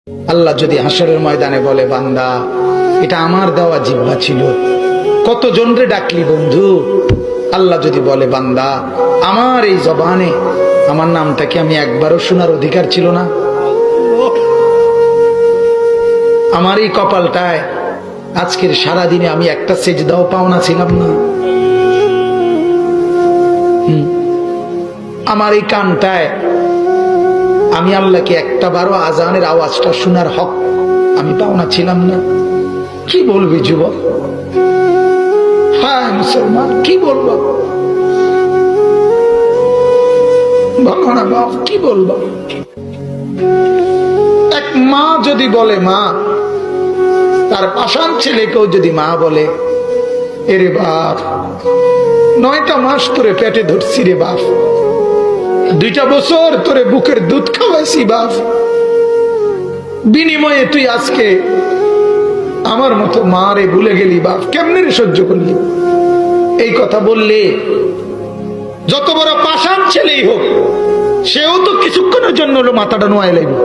আল্লাহ যদি হাসরের ময়দানে বলে, বান্দা এটা আমার দেওয়া জিহ্বা ছিল, কত জনরে ডাকলি বন্ধু। আল্লাহ যদি বলে, বান্দা আমার এই জবানে আমার নামটা কি আমি একবারও শোনার অধিকার ছিল না? আমার এই কপালটায় আজকের সারাদিনে আমি একটা সেজদাও পাওনা ছিলাম না? আমার এই কানটায় আমি আল্লাহকে একটা বারো আজানের আওয়াজটা শোনার হক আমি পাওনা ছিলাম না? কি বলবি যুবক? হ্যাঁ মুসলমান, কি বলবো? বলো না বাপ, কি বলবো? এক মা যদি বলে, মা তার পাষাণ ছেলেকেও যদি মা বলে, এরে বাপ 9টা মাস তোরে পেটে ধরছি রে বাপ, 2টা বছর তোরে বুকের দুধ খাওয়াইছি বাপ, বিনিময়ে তুই আজকে আমার মতো মা রে ভুলে গেলি বাপ, কেমনে রে সহ্য করলি? এই কথা বললে যত বড় পাষাণ ছেলেই হোক, সেও তো কিছুক্ষণের জন্য হলো মাথাটা নোয়াই লাগবে।